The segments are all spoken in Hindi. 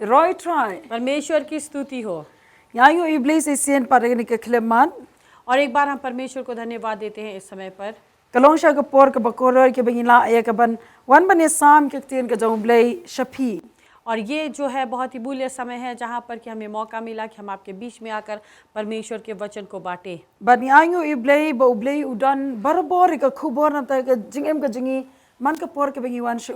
Roy try. परमेश्वर की स्तुति हो। Yayo iblis isian paragini ke kleman. और एक बार हम परमेश्वर को धन्यवाद देते हैं इस समय पर। Kalongsha ke por ke bakoro ke bangila ya ke ban wan ban sam ke tien ke jong blay shapi. और ये जो है बहुत ही मूल्य समय है जहाँ पर कि हमें मौका मिला कि हम आपके बीच में आकर परमेश्वर के वचन को बांटे। Ban yayo iblay ba ublay udan barbor ke khubor na ta ke jingem ke jingi मन के पोर के बंगी वन शू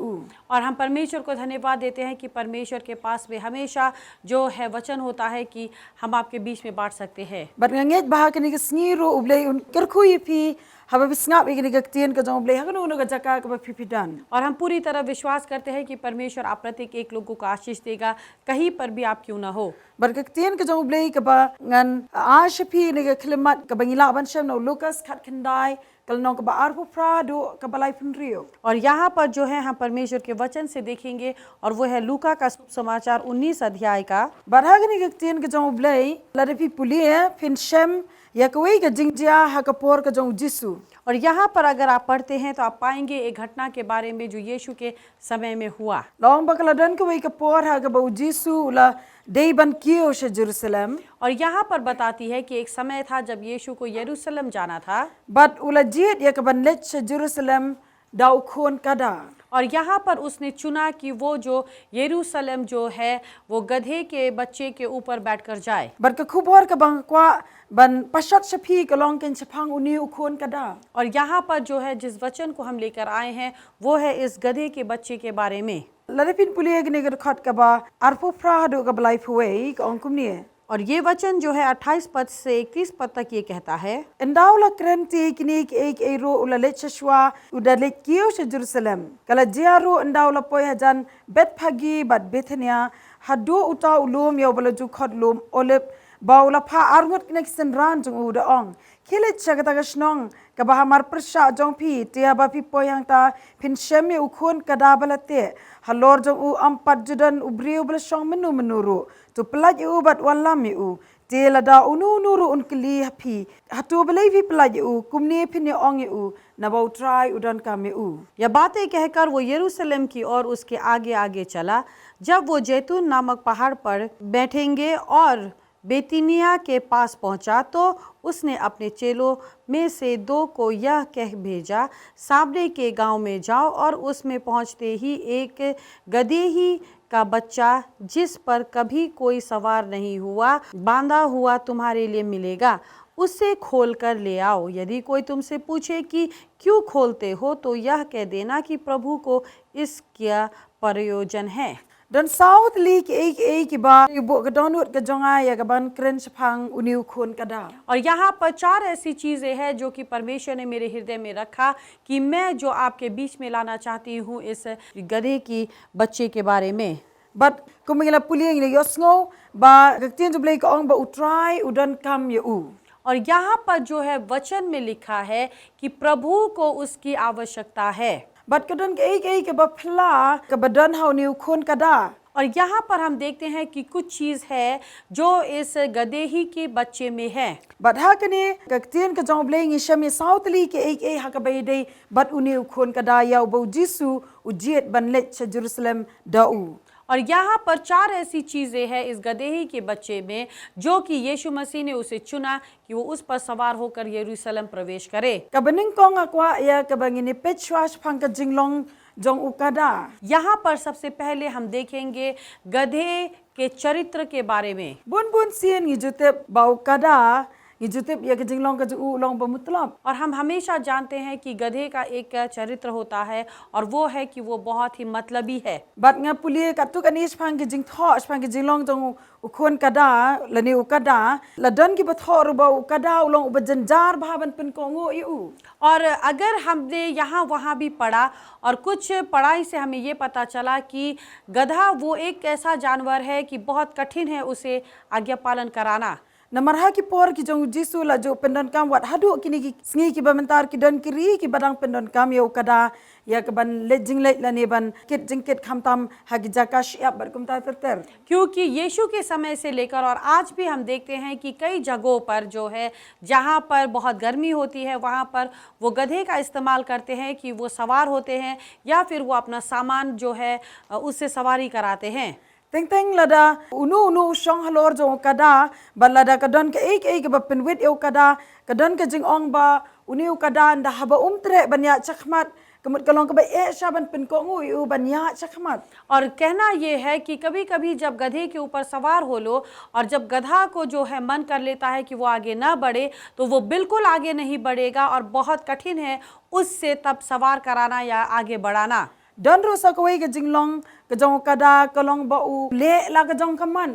और हम परमेश्वर को धन्यवाद देते हैं कि परमेश्वर के पास में हमेशा जो है वचन होता है कि हम आपके बीच में बांट सकते हैं। बरंगेज बहा के निके स्नीरो उबले उन करखुई फी हबे बिस्ंगा बे निके तियन के जो उबले हगनो उन के जका के फिफिदान। और हम पूरी तरह विश्वास करते हैं कि परमेश्वर आप प्रत्येक एक लोगों को आशीष देगा, कहीं पर भी आप क्यों ना हो। बरके तियन के जो उबले के बा ngन आशफी निके खिलमत के बंगिला बनशम नो लुकास खत खंडाई कलनों के बार को प्राडो के बलाई फुनरियो। और यहाँ पर जो है हम परमेश्वर के वचन से देखेंगे और वो है लूका का समाचार 19 अध्याय का। बरहागनी के तियन के जो उबले लड़फी पुलिये फिनशम या कोई के जिंजिया हकपोर के जो जिसु। और यहाँ पर अगर आप पढ़ते हैं तो आप पाएंगे एक घटना के बारे में जो यीशु के समय में हुआ। लॉन्ग बकलडन के वही के पोर है के बहु जिसु ला दे बन कियो से जेरूसलम। और यहाँ पर बताती है कि एक समय था जब यीशु को यरूशलेम जाना था। बट उला जीत या के बन लेच से जेरूसलम दाउ खोन कदा। और यहाँ पर उसने चुना कि वो जो यरूशलेम जो है वो गधे के बच्चे के ऊपर बैठकर जाए। बरके खुबोर के बंक्वा बन पश्चात शफी के लॉन्ग के छपांग उन्हीं उखोन कदा। और यहाँ पर जो है जिस वचन को हम लेकर आए हैं वो है इस गधे के बच्चे के बारे में। लड़फिन पुलिये के निगर खट के बा आरपो फ्राहडो के बलाई फुए के अंकुमनिये। और ये वचन जो है 28 पद से 31 पद तक ये कहता है। इंदाउला क्रेंटी किनिक एक एरो उला लेचशवा उदा लेकियो से जेरूसलम कला जियारो इंदाउला पोय हजन बेत फगी बट बेथनिया हदो उता उलोम या बला जु खट लोम ओलिप बाउला फा आरमुत कनेक्शन रान जंग उदा ओंग खेले चगता गशनोंग कबा हमार प्रशा जोंग फी तिया बा फी पोयांग ता फिन शेमे उखोन कदा बलते हलोर जोंग उ अम्पत जुदन उब्रियो बला शोंग मनु मनुरो तो पलाज उ बट वालाम उ तेला दा उनु नुरो उनकली हफी हतो बले भी पलाज उ कुमने फिने ओंग उ नबाउ ट्राई उडन का में उ। यह बातें कहकर वो यरूशलेम की ओर उसके आगे आगे चला। जब वो जैतून नामक पहाड़ पर बैठेंगे और बेतिनिया के पास पहुंचा तो उसने अपने चेलों में से 2 को यह कह भेजा, सामने के गांव में जाओ और उसमें पहुंचते ही एक गदही का बच्चा जिस पर कभी कोई सवार नहीं हुआ बांधा हुआ तुम्हारे लिए मिलेगा, उससे खोल कर ले आओ। यदि कोई तुमसे पूछे कि क्यों खोलते हो तो यह कह देना कि प्रभु को इसका प्रयोजन है। Dan South League एक बार युबो के दोनों के जोंगा या के बन क्रेंच फांग उन्हीं खून कदा। और यहाँ पर 4 ऐसी चीजें हैं जो कि परमेश्वर ने मेरे हृदय में रखा कि मैं जो आपके बीच में लाना चाहती हूँ इस गधे की बच्चे के बारे में। बट कुमिला पुलियंग ने योस्ंगो बा गक्तियन जुबले के ओंग बा उट्राई उडन कम ये उ। और यहाँ पर जो है वचन में लिखा है कि प्रभु को उसकी आवश्यकता है। बट कदन के एक बफला के बदन हाउ न्यू खून कदा। और यहाँ पर हम देखते हैं कि कुछ चीज़ है जो इस गधेही के बच्चे में है। बट हाकने गक्तियन के जों ब्लेंग शमी साउथ ली के एक हक बेदे बट उन्हीं खून कदा या बो जिसु उजियत बनले च जेरूसलम दाऊ। और यहाँ पर 4 ऐसी चीज़ें हैं इस गधेही के बच्चे में जो कि यीशु मसीह ने उसे चुना कि वो उस पर सवार होकर यरूशलेम प्रवेश करे। कबनिंग कोंग अक्वा या कबंगिनी पेचवाश फंक जिंगलोंग जोंग उकादा। यहाँ पर सबसे पहले हम देखेंगे गधे के चरित्र के बारे में। बुन बुन सीन ये जुते बाउ कदा ये जुते या के जिंगलोंग का जो लोंग बमुतलब। और हम हमेशा जानते हैं कि गधे का एक चरित्र होता है और वो है कि वो बहुत ही मतलबी है। बात nga पुलिये कत्तु कनीश फंग के जिंग थॉश फंग के जिंगलोंग जोंग उखोन कदा लने उकदा लदन की बथौर बा उकदा उलोंग उबजंजार भावन पिन कोंगो यू। और अगर हमने यहाँ वहाँ भी पढ़ा और कुछ पढ़ाई से हमें ये पता चला कि गधा वो एक ऐसा जानवर है कि बहुत कठिन है उसे आज्ञा पालन कराना। नमरहा की पोर की जोंग जिसु ला जो पेंडन काम वाट हदु किनी की स्ंगी की बमंतार की दन किरी की बदंग पेंडन काम यो कदा या के बन ले जिंग ले लने बन किट जिंग किट खमतम हगी जकाश या बरकुमता तरतर। क्योंकि यीशु के समय से लेकर और आज भी हम देखते हैं कि कई जगहों पर जो है जहाँ पर बहुत गर्मी होती है वहाँ पर वो गधे का इस्तेमाल करते हैं कि वो सवार होते हैं या फिर वो अपना सामान जो है उससे सवारी कराते हैं। teng teng lada unu shong halor jong kada balada kadon ke ek ba penwit eu kada kadon ke jing ong ba uni kada nda haba tre banya chakmat कमत कलों के भाई शाबन पिन को यू बनिया चखमत। और कहना ये है कि कभी कभी जब गधे के ऊपर सवार हो लो और जब गधा को जो है मन कर लेता है कि वो आगे ना बढ़े तो वो बिल्कुल आगे नहीं बढ़ेगा और बहुत कठिन है उससे तब सवार कराना या आगे बढ़ाना। डन रो सकवे के जिंगलोंग के जों कदा कलोंग बाऊ ले ला के जों कमन।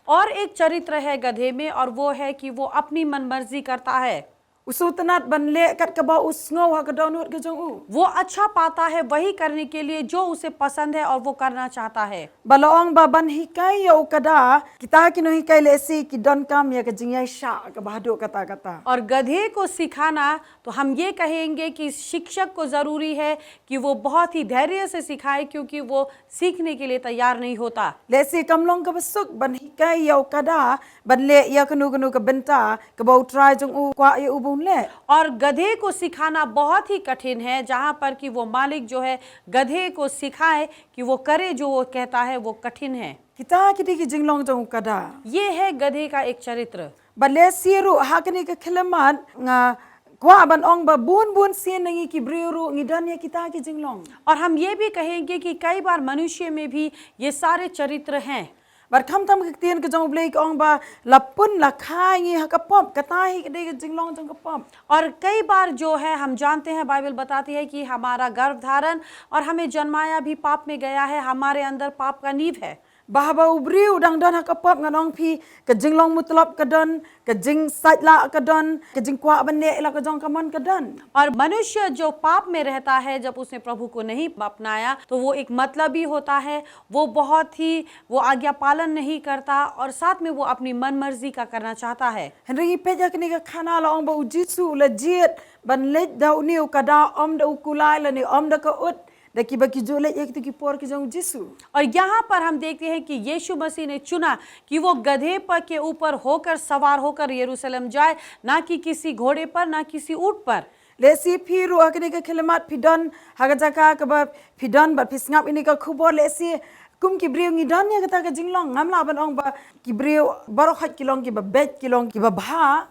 और एक चरित्र है गधे में और वो है कि वो अपनी मनमर्जी करता है। उसुतनात बनले कट के बा उसंगो हा के दोनुत के जों वो अच्छा पाता है वही करने के लिए जो उसे पसंद है और वो करना चाहता है। बलोंग बा बन हिकाई यो कदा किता कि नो हिकाई लेसी कि डन काम या के जिंगाई शा के बहादो कता कता। और गधे को सिखाना तो हम ये कहेंगे कि शिक्षक को जरूरी है कि वो बहुत ही धैर्य से सिखाए क्योंकि वो सीखने के लिए तैयार नहीं होता। लेसी कमलोंग के बसुक बन हिकाई यो कदा बनले या कनु के बनता के बा ट्राई जों क्वा ये उबुले। और गधे को सिखाना बहुत ही कठिन है जहां पर कि वो मालिक जो है गधे को सिखाए कि वो करे जो वो कहता है वो कठिन है। किता किदी की जिंगलोंग जों कदा ये है गधे का एक चरित्र। बले सिरु हाकनी के खिलमत क्वा बन ओंग बा बुन सिन नहीं कि ब्रियरो निदन या किता की जिंगलोंग। और हम ये भी कहेंगे कि कई बार मनुष्य में भी ये सारे चरित्र हैं। बर खम तम के तीन के जों ब्लेक ओंग बा लपुन लखाई हकपप कताही के दे जिंगलोंग जों कपप। और कई बार जो है हम जानते हैं बाइबल बताती है कि हमारा गर्भधारण और हमें जन्माया भी पाप में गया है। हमारे अंदर पाप का नींव है। bahaba ubri udang don hakapap nganong pi ke jinglong mutlap kadon ke jing saitla kadon ke jing kwa bande ila ke jong kaman kadon। और मनुष्य जो पाप में रहता है जब उसने प्रभु को नहीं अपनाया तो वो एक मतलबी होता है। वो बहुत ही वो आज्ञा पालन नहीं करता और साथ में वो अपनी मनमर्जी का करना चाहता है। henry peja kini ke khana la ong ba ujisu la jiet ban le da uni ukada om da ukulai la ni om da ka ut देखी बकी जो ले एक की पोर की जाऊं जिसु। और यहाँ पर हम देखते हैं कि यीशु मसीह ने चुना कि वो गधे पर के ऊपर होकर सवार होकर यरूशलेम जाए, ना कि किसी घोड़े पर ना किसी ऊंट पर। लेसी फिर अकने के खिलमत फिदन हगजका के बा फिदन बा फिसंगाप इने का खुबो लेसी कुम की ब्रियो निदन या कता के जिंगलोंग नमला बन ओंग बा की ब्रियो बरो खत किलोंग की बा बेट किलोंग की बा भा।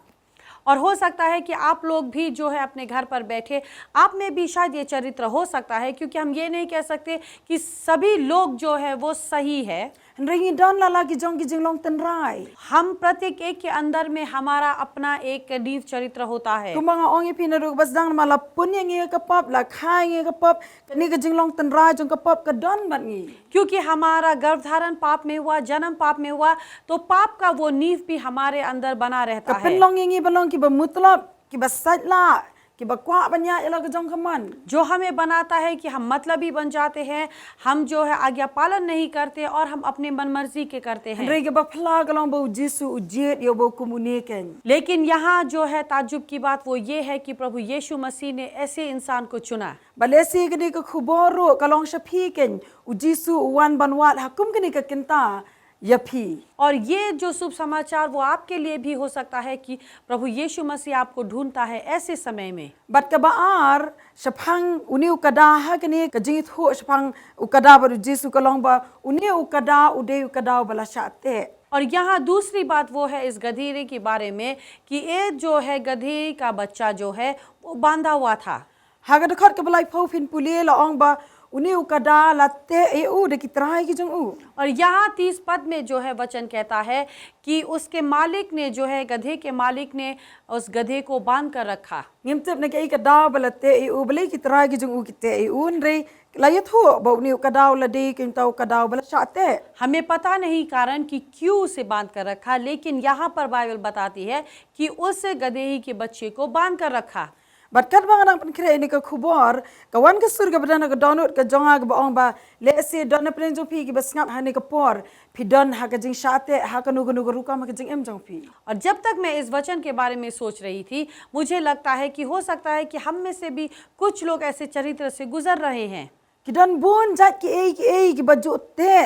और हो सकता है कि आप लोग भी जो है अपने घर पर बैठे आप में भी शायद ये चरित्र हो सकता है, क्योंकि हम ये नहीं कह सकते कि सभी लोग जो है वो सही है। रंगी डन लाला की जोंग की जिंगलोंग तनराई हम प्रत्येक एक के अंदर में हमारा अपना एक नीव चरित्र होता है। कुमांगा ओंगे पिन रुक बस दांग माला पुण्य का पप ला खाएंगे का पप कनी के जिंगलोंग तनराई जोंग का पप का डन बनी। क्योंकि हमारा गर्भधारण पाप में हुआ, जन्म पाप में हुआ, तो पाप का वो नींव भी हमारे अंदर बना रहता है। कपिलोंगे बलोंग की बमुतलब की बस सटला कि बक्वा बनिया इला के जोंग कमन जो हमें बनाता है कि हम मतलबी बन जाते हैं। हम जो है आज्ञा पालन नहीं करते और हम अपने मनमर्जी के करते हैं। रे के बफला गलों बो जिसु उजेत यो बो कुमुनेकन। लेकिन यहाँ जो है ताज्जुब की बात वो ये है कि प्रभु यीशु मसीह ने ऐसे इंसान को चुना। बलेसी के के खुबोरो कलोंग शफीकन उजिसु वन बनवाल हकुम के के किंता यफी। और ये जो शुभ समाचार वो आपके लिए भी हो सकता है कि प्रभु यीशु मसीह आपको ढूंढता है ऐसे समय में। बट कबार शफंग उन्हें उकदा है कि नहीं कजित हो शफंग उकदा बर जिसु कलोंग बा उन्हें उकदा उदे उकदा बला शाते। और यहाँ दूसरी बात वो है इस गधे के बारे में कि ये जो है गधे का बच्चा जो है वो बांधा हुआ था। हागद खर के बलाई फौ फिन पुले लांग बा उन्हें उकदा लते ए de कितराई की जंग। और यहाँ 30 पद में जो है वचन कहता है कि उसके मालिक ने जो है गधे के मालिक ने उस गधे को बांध कर रखा। निमतब ने के कदा बलते ए बले कितराई की जंग किते ए उन रे लायत हो बउनी उकदा लदे किंता उकदा बल शाते। हमें पता नहीं कारण कि क्यों उसे बांध कर रखा, लेकिन यहाँ पर बाइबल बताती है कि उस गधे ही के बच्चे को बांध कर रखा। बरकत बांगना पन खरे इने का खुबर कवन के सुर के बदन का डाउनलोड का जोंगा के बांग बा लेसे डन प्रेन जो पी की बस ngap हने का पोर फिडन हा का जिंग शाते हा का नुगु रुका म का जिंग एम जोंग पी। और जब तक मैं इस वचन के बारे में सोच रही थी मुझे लगता है कि हो सकता है कि हम में से भी कुछ लोग ऐसे चरित्र से गुजर रहे हैं कि डन बोन जात की ए की बजो ते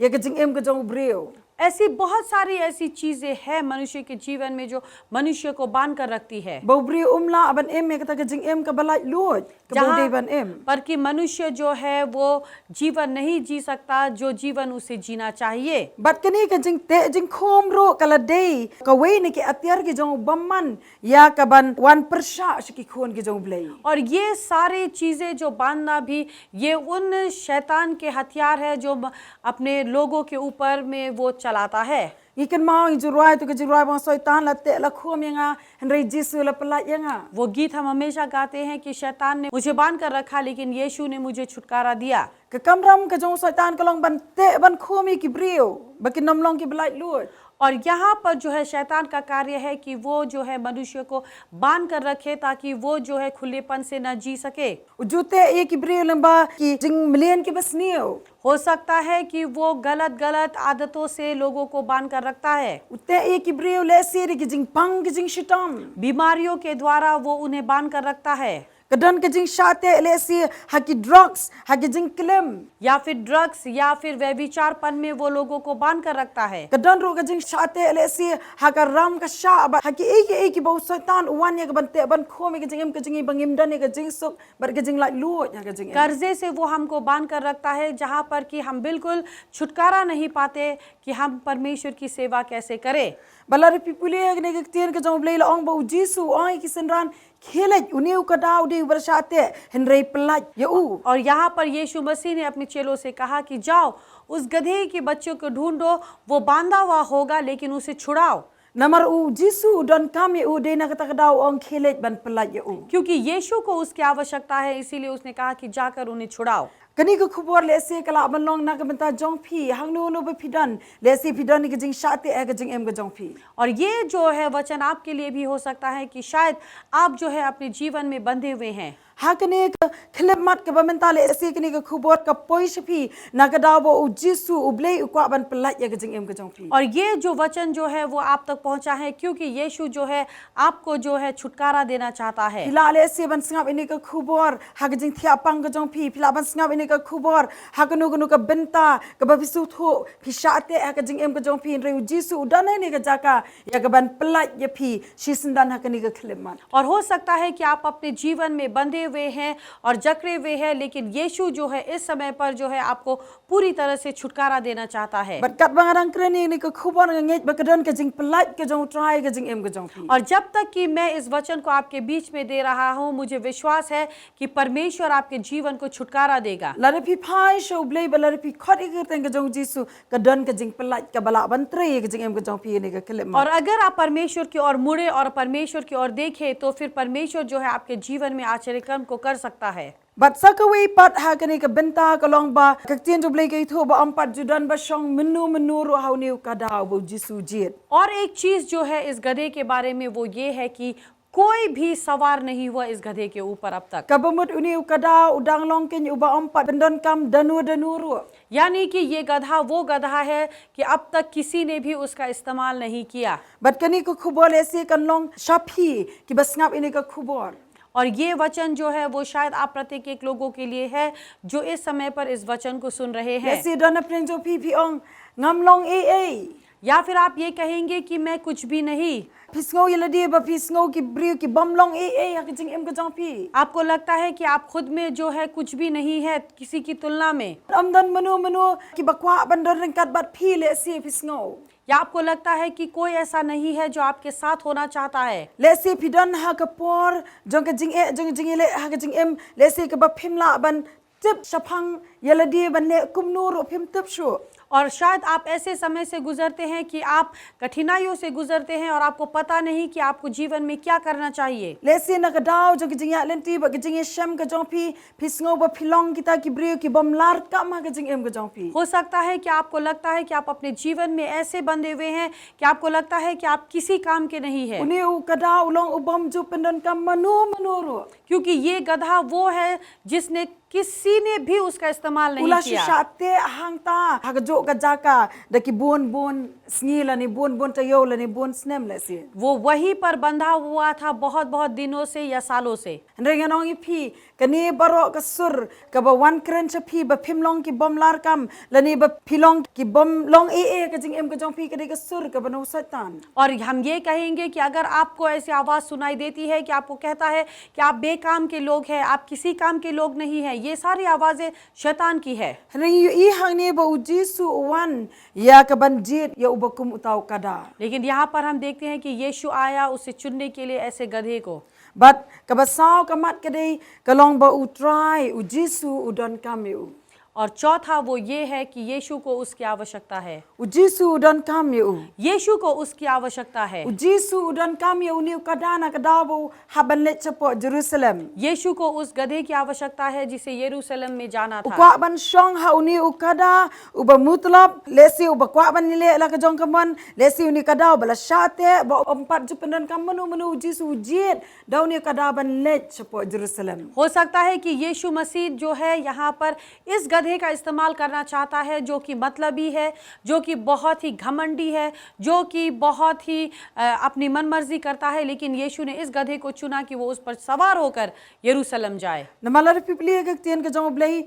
ये का जिंग एम का जोंग ब्रेव। ऐसी बहुत सारी ऐसी चीजें हैं मनुष्य के जीवन में जो मनुष्य को बांध कर रखती है, Bau beri umla aban em kata ke jing em ke balai lut ke bau dei ban em. पर कि मनुष्य जो है वो जीवन नहीं जी सकता जो जीवन उसे जीना चाहिए। Bat kini ke jing te jing khom ro kala dei ka wei ni ke atiar ke jong bamman ya ka ban wan persha shiki khon ke jong blei. और ये सारी चीजें जो बांधना भी ये उन शैतान के हथियार है जो अपने लोगों के ऊपर में वो चलाता है। Ikan mau juruai tu ke juruai bang soitan la te la khom yanga Henry Jisu la pelat yanga. वो गीत हम हमेशा गाते हैं कि शैतान ने मुझे बांध कर रखा लेकिन यीशु ने मुझे छुटकारा दिया। Ke kamram ke jong soitan kalong ban te ban khomi ki brio bakin nomlong ki belai lut. और यहाँ पर जो है शैतान का कार्य है कि वो जो है मनुष्य को बांध कर रखे ताकि वो जो है खुलेपन से न जी सके। Ujute ye ki brio lamba ki jing million ki basnio. हो सकता है कि वो गलत गलत आदतों से लोगों को बांध कर रखता है। Ute ye ki brio le siri ki jing pang ki jing shitam. बीमारियों के द्वारा वो उन्हें बांध कर रखता है, Kedan ke jing shate le si haki drugs haki jing klem. या फिर ड्रग्स या फिर व्यभिचारपन में वो लोगों को बांध कर रखता है। Kedan ro ke jing shate le si haka ram ka sha ba haki eki bau soitan wan ye ke ban te ban khomi ke jing em ke jing bangim dan ye ke jing sok bar ke jing like lut ya ke jing. कर्जे से वो हमको बांध कर रखता है जहाँ पर कि हम बिल्कुल छुटकारा नहीं पाते कि हम परमेश्वर की सेवा कैसे करें। Balari pipule ne ke tien ke jong blei la ong bau Jisu ai ki senran खेले उन्हें उकदाव दे वर्षाते हेनरे पलाज ये उ और यहाँ पर यीशु मसीह ने अपने चेलों से कहा कि जाओ उस गधे के बच्चों को ढूंढो, वो बांधा हुआ होगा लेकिन उसे छुड़ाओ। नमर उ जिसु डन काम ये उ दे ना कता कदाव ong खेले बन पलाज ये उ क्योंकि यीशु को उसकी आवश्यकता है, इसीलिए उसने कहा कि जाकर उन्हें छुड़ाओ। कनी को खबर ले से कला बन लोंग ना के बता जोंग फी हंग नो नो फिदन ले से फिदन के जिंग शाते ए के जिंग एम के जोंग फी। और ये जो है वचन आपके लिए भी हो सकता है कि शायद आप जो है अपने जीवन में बंधे हुए हैं। Hakane ke klep mat ke bamentale esi kene ke khubor ke poish phi na ke dawo u jisu u blei u kwa ban pelat ya ke jing em ke jong phi. और ये जो वचन जो है वो आप तक पहुंचा है क्योंकि यीशु जो है आपको जो है छुटकारा देना चाहता है। Pila le esi ban singap ini ke khubor ha ke jing thiapang ke jong phi pila ban singap ini ke khubor ha ke nu ke benta ke ba bisu tho phi shate ha ke jing em ke jong phi re u jisu u dan ne ke jaka ya ke ban pelat ya phi shisendan ha ke ni ke klep mat. और हो सकता है कि आप अपने जीवन में बंधे हुए हैं और जकड़े हुए हैं, लेकिन यीशु जो है इस समय पर जो है आपको पूरी तरह से छुटकारा देना चाहता है। Berkat bangarang kreni ni ke khubor ngej bakedan ke jing pelat ke jong try ke jing em ke jong phi. और जब तक कि मैं इस वचन को आपके बीच में दे रहा हूँ, मुझे विश्वास है कि परमेश्वर आपके जीवन को छुटकारा देगा। Lari pi pai show blei balari pi khot ik teng ke jong jisu ke dan ke jing pelat ke bala bantre ke jing em ke jong pi ni ke klep और mat. अगर आप परमेश्वर की ओर मुड़े और परमेश्वर की ओर देखें तो फिर परमेश्वर जो है आपके जीवन में आश्चर्य कर्म को कर सकता है। Bat sakawi pat ha kene ke benta ke long ba ke tien jo blei ke itho ba ampat judan ba shong menu ro hau ni ka da bo jisu jit. और एक चीज जो है इस गधे के बारे में वो ये है कि कोई भी सवार नहीं हुआ इस गधे के ऊपर अब तक। Ka bamut uni ka da udang long ken uba ampat bendon kam danu ro. यानी कि ये गधा वो गधा है कि अब तक किसी ने भी उसका इस्तेमाल नहीं किया। Bat kani ko khubor esi kan long shapi ki basngap ini ke khubor. और ये वचन जो है वो शायद आप प्रत्येक एक लोगों के लिए है जो इस समय पर इस वचन को सुन रहे हैं। Esi dan apren jo pi ong ngam long e. या फिर आप ये कहेंगे कि मैं कुछ भी नहीं। Pisngau yela dia ba pisngau ki brio ki bam long ha ke jing em ke jong pi. आपको लगता है कि आप खुद में जो है कुछ भी नहीं है किसी की तुलना में, Amdan menu ki bakwa bandon ringkat bat pi le esi pisngau. या आपको लगता है कि कोई ऐसा नहीं है जो आपके साथ होना चाहता है। Lesi pidan ha ke por jong ke jing le ha ke jing em lesi ke ba phim la ban tip shapang yela dia ban le kum nur phim tip shu. और शायद आप ऐसे समय से गुजरते हैं कि आप कठिनाइयों से गुजरते हैं और आपको पता नहीं कि आपको जीवन में क्या करना चाहिए। Lesi na ke daw jong ke jing ya lenti ba ke jing sham ke jong pi pisngau ba philong kita ki brio ki bam lar kam ha ke jing em ke jong pi. हो सकता है कि आपको लगता है कि आप अपने जीवन में ऐसे बंधे हुए हैं कि आपको लगता है कि आप किसी काम के नहीं है, Uni u ka daw long u bam ju pendon kam manu ro. क्योंकि ये गधा वो है जिसने किसी ने भी उसका इस्तेमाल इस्तेमाल नहीं Ula किया। syate hang ta hagjo ka jaka daki bon sngi ni bon tayo ni bon snem la si. वो वहीं पर बंधा हुआ था बहुत बहुत दिनों से या सालों से। Ndrenga nong ipi kani baro ka sur ka ba wan kren cha pi ba phimlong ki bom lar kam lani ba philong ki bom long ka jing em ka jong pi ka sur ka bano satan. और हम ये कहेंगे कि अगर आपको ऐसी आवाज़ सुनाई देती है कि आपको कहता है कि आप बेकाम के लोग हैं, आप किसी काम के लोग नहीं हैं, ये सारी आवाज़ें शैतान की है। Ndrenga i hang ni ba ujisu wan ya ka ban jit ya ubakum utau kada. लेकिन यहाँ पर हम देखते हैं कि यीशु आया उसे चुनने के लिए ऐसे गधे को। But kabasao kamat kadai kalong ba utrai ujisu udon kamiu. और चौथा वो ये है कि यीशु को उसकी आवश्यकता है। Ujisu udon kamiu. यीशु को उसकी आवश्यकता है। Ujisu udon kamiu ni kadana kadabu haban let chapo Jerusalem. यीशु को उस गधे की आवश्यकता है जिसे यरूशलेम में जाना था। Ukwa ban shong ha uni ukada uba mutlab lesi uba kwa ban nile la ka jong kaman lesi uni kada bala shate ba empat jupendan kaman menu ujisu ujit daun ni kada ban let chapo Jerusalem. हो सकता है कि यीशु मसीह जो है यहाँ पर इस गधे का इस्तेमाल करना चाहता है जो कि मतलबी है, जो कि बहुत ही घमंडी है, जो कि बहुत ही अपनी मनमर्जी करता है, लेकिन यीशु ने इस गधे को चुना कि वो उस पर सवार होकर यरूशलेम जाए। Na malar pipili ka tian ka jong blai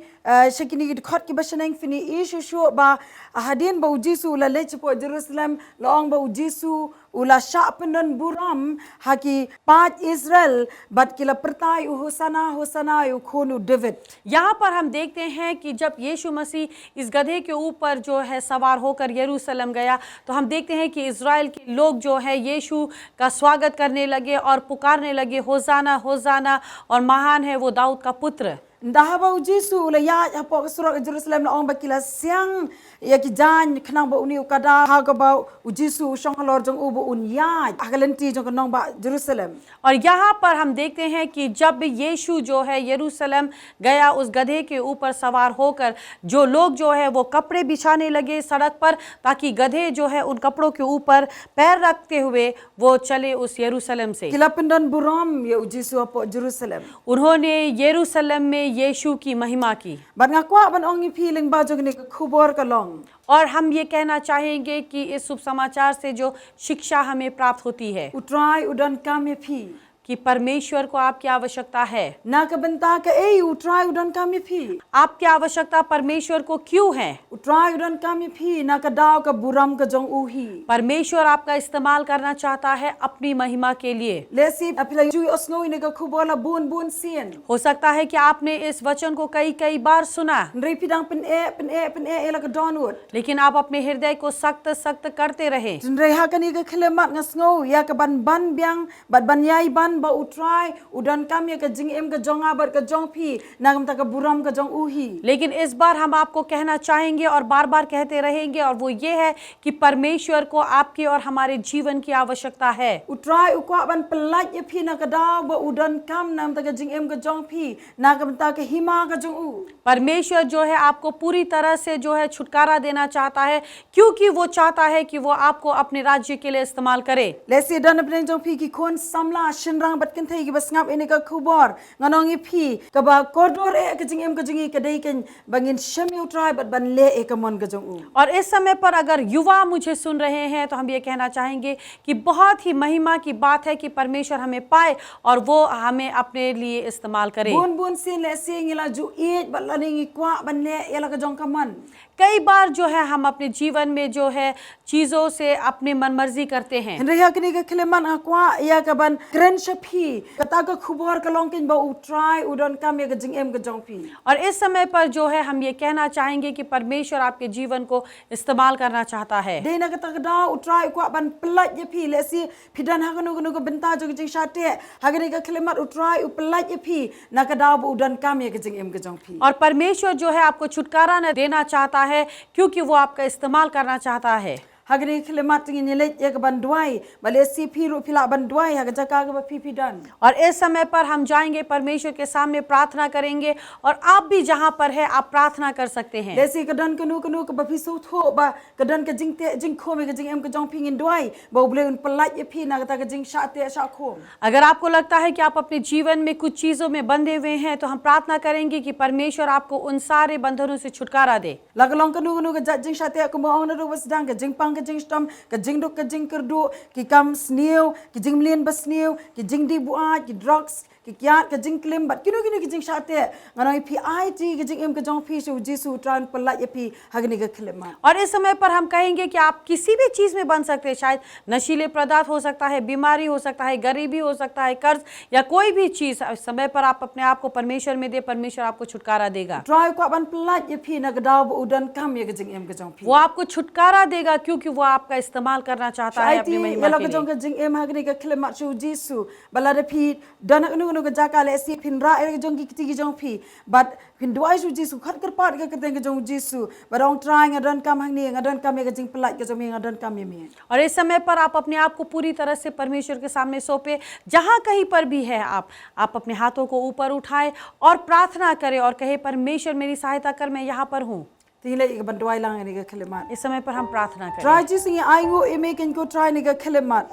shakini ki khot ki basanang fini isu shu ba hadin ba ujisu la le chapo Jerusalem laong ba ujisu ula shapenon buram haki pat Israel bat kila pertai hosana u khonu David. यहाँ पर हम देखते हैं कि जब यीशु मसीह इस गधे के ऊपर जो है सवार होकर यरूशलेम गया तो हम देखते हैं कि इज़राइल के लोग जो है यीशु का स्वागत करने लगे और पुकारने लगे होसाना होसाना, और महान है वो दाऊद का पुत्र। Dah ba ujisu la ya hapo surat Jerusalem laong ba kila siang ya ki jan khnang ba uni ukada ha ka ba ujisu shong halor jong ubu un ya agalenti jong nong ba Jerusalem. और यहाँ पर हम देखते हैं कि जब यीशु जो है यरूशलेम गया उस गधे के ऊपर सवार होकर, जो लोग जो है वो कपड़े बिछाने लगे सड़क पर ताकि गधे जो है उन कपड़ों के ऊपर पैर रखते हुए वो चले उस यरूशलेम से। Kila pendan buram ya ujisu hapo Jerusalem. उन्होंने यरूशलेम में यीशु की महिमा की। Ban ngakwa ban ongi feeling ba jog ni khubor ka long. और हम ये कहना चाहेंगे कि इस शुभ समाचार से जो शिक्षा हमें प्राप्त होती है Utrai udan kami phi. कि परमेश्वर को आपकी आवश्यकता है। Na ka benta ka utrai udan kami phi. आपकी आवश्यकता परमेश्वर को क्यों है? Utrai udan kami phi na ka daw ka buram ka jong uhi. परमेश्वर आपका इस्तेमाल करना चाहता है अपनी महिमा के लिए। Lesi apila jui osno ni ka khubola bun sien. हो सकता है कि आपने इस वचन को कई बार सुना, Ndrei pidang pen e la ka donwood. लेकिन आप अपने हृदय को सख्त करते रहे। Ndrei ha ka ni ka khlemat ngasngo ya ka ban biang ban yai ban ba utrai udan kami ka jing em ka jong abar ka jong phi nagam ta ka buram ka jong uhi. लेकिन इस बार हम आपको कहना चाहेंगे और बार कहते रहेंगे, और वो ये है कि परमेश्वर को आपके और हमारे जीवन की आवश्यकता है। Utrai ukwa ban pelaj ye phi na ka daw ba udan kam nam ta ka jing em ka jong phi nagam ta ka hima ka jong u. परमेश्वर जो है आपको पूरी तरह से जो है छुटकारा देना चाहता है, क्योंकि वो चाहता है कि वो आपको अपने राज्य के लिए इस्तेमाल करे। Lesi dan pen jong phi ki khon samla shinrang bat kan thai ki bas ngap ini ka khubor nganong i phi ka ba koridor ka jing em ka jingi ka dei kan bangin shami utrai bat ban le e ka mon ka jong u. और इस समय पर अगर युवा मुझे सुन रहे हैं तो हम ये कहना चाहेंगे कि बहुत ही महिमा की बात है कि परमेश्वर हमें पाए और वो हमें अपने लिए इस्तेमाल करे। Bun sin lesi ngila ju it bat la ni kwa ban le e la ka jong ka mon. कई बार जो है हम अपने जीवन में जो है चीज़ों से अपनी मनमर्जी करते हैं। Henry ha kini ka khleman akwa ya ka ban kren shapi kata ka khubor ka long kin ba utrai udan kam ya ka jing em ka jong phi. और इस समय पर जो है हम ये कहना चाहेंगे कि परमेश्वर आपके जीवन को इस्तेमाल करना चाहता है। Dei na ka ta ka daw utrai kwa ban pelaj ye phi lesi phidan ha kanu ka benta jog jing shate ha kini ka khlemat utrai u pelaj ye phi na ka daw udan kam ya ka jing em ka jong phi. और परमेश्वर जो है आपको छुटकारा न देना चाहता है, क्योंकि वो आपका इस्तेमाल करना चाहता है। hagni khlemat tingi nile ek bandwai bale CP ru pila bandwai haga jaka ga PP dan और इस समय पर हम जाएंगे, परमेश्वर के सामने प्रार्थना करेंगे और आप भी जहाँ पर है आप प्रार्थना कर सकते हैं। desi kadan kanu ka bapi so tho ba kadan ka jingte jing kho me ka jing em ka jong pingin dwai ba ble un palat ye phi na ka jing sha te sha kho अगर आपको लगता है कि आप अपने जीवन में कुछ चीजों में बंधे हुए हैं तो हम प्रार्थना करेंगे कि परमेश्वर आपको उन सारे बंधनों से छुटकारा दे। lagalong kanu ka jing sha te ko mo ong na ru bas dang ka jing pang ka jing stam ka jing dok ka jing kerdu ki kam sneu ki jing mlien bas sneu ki jing di buat ki drugs ki kyat ka jing klim bat kinu ki jing sha te nganoi phi ai ti ki jing em ka jong phi su jisu tran palat ye phi hagni ka khilema और इस समय पर हम कहेंगे कि आप किसी भी चीज में बन सकते हैं, शायद नशीले पदार्थ हो सकता है, बीमारी हो सकता है, गरीबी हो सकता है, कर्ज या कोई भी चीज। इस समय पर आप अपने आप को परमेश्वर में दे, परमेश्वर आपको छुटकारा देगा। try ko ban palat ye phi na ka daw udan kam ye ka jing em ka jong phi वो आपको छुटकारा देगा क्योंकि वो आपका इस्तेमाल करना चाहता है अपनी महिमा yelo के ka jong लिए। ka jing em hagni ka khilema su jisu balada phi dan nu ka jakale si phin ra ka jong ki ti jong phi but phin dwai su jisu khat kar pat ka ka jong jisu barong try ngadan kam hagni ngadan kam ye ka jing palat ka jong ngadan kam ye me और इस समय पर आप अपने आप को पूरी तरह से परमेश्वर के सामने सौंपे। जहाँ कहीं पर भी है आप अपने हाथों को ऊपर उठाए और प्रार्थना करें और कहे परमेश्वर मेरी सहायता कर, मैं यहाँ पर हूँ। tingle ik ban dwai lang ni ka khilema इस समय पर हम प्रार्थना करें। try jisu ngi ai ngo e me ken ko try ni ka khilema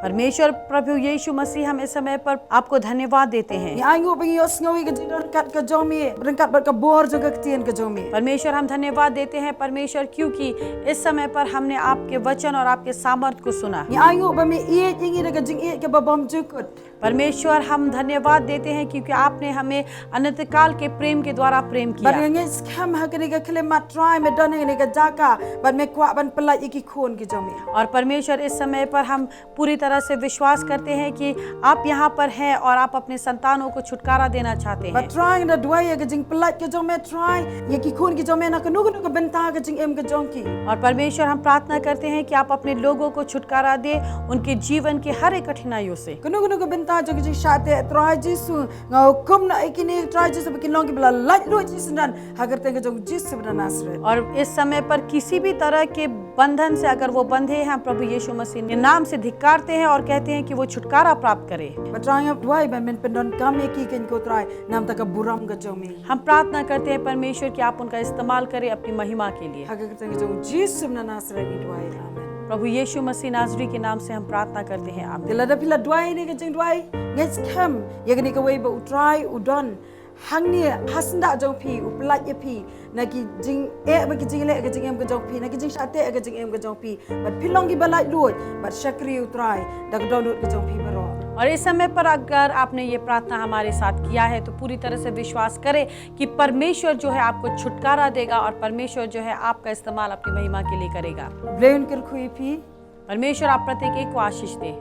परमेश्वर प्रभु यीशु मसीह, हम इस समय पर आपको धन्यवाद देते हैं। ni ai ngo bang yo sngowi ka jing don kat ka jong me rengkat bat ka bor jo ka tien ka jong me परमेश्वर हम धन्यवाद देते हैं परमेश्वर, क्योंकि इस समय पर हमने आपके वचन और आपके सामर्थ को सुना। ni ai ngo ba me e jingi ka jing e ka ba bom jukut परमेश्वर हम धन्यवाद देते हैं क्योंकि आपने हमें अनंत काल के प्रेम के द्वारा प्रेम ban किया। ngi scam hagni ka khilema try me don ni ka jaka ban me kwa ban palat ye ki khon ki jong me और परमेश्वर इस समय पर हम पूरी तरह से विश्वास करते हैं कि आप यहाँ पर हैं और आप अपने संतानों को छुटकारा देना चाहते हैं। but try na dwai ye ka jing palat ka jong me try ye ki khon ki jong me na ka nu ka benta ka jing em ka jong ki और परमेश्वर हम प्रार्थना करते हैं कि आप अपने लोगों को छुटकारा दे उनके जीवन की हर एक कठिनाइयों से। kunu ka benta jo ka jing shate try jisu ngau kum na ikini try jisu bikin long ki bla lat lo jisu dan hagar te ka jong jisu bna nasre और इस समय पर किसी भी तरह के बंधन से अगर वो बंधे हैं, प्रभु यीशु मसीह के नाम से धिक्कारते हैं और कहते हैं कि वो छुटकारा प्राप्त करे। but try up dwai ban men pendon kam ye ki ken ko try nam ta ka buram ka jong me हम प्रार्थना करते हैं परमेश्वर कि आप उनका इस्तेमाल करें अपनी महिमा के लिए। hagar te ka jong jisu bna nasre ni dwai amen प्रभु यीशु मसीह नाजरी के नाम से हम प्रार्थना करते हैं, आमीन। Tila da pila dwai ni ka jing dwai ngets kam ye ni ka wei ba utrai udon hang ni hasnda jong phi uplat ye phi na ki jing e ba ki jing le ka jing em ka jong phi na ki jing shate ka jing em ka jong phi but pilong ki balai lut but shakri utrai da ka don ka jong phi baro और इस समय पर अगर आपने ये प्रार्थना हमारे साथ किया है तो पूरी तरह से विश्वास करें कि परमेश्वर जो है आपको छुटकारा देगा और परमेश्वर जो है आपका इस्तेमाल अपनी महिमा के लिए करेगा। blain ker khui phi परमेश्वर आप प्रत्येक एक को आशीष दे।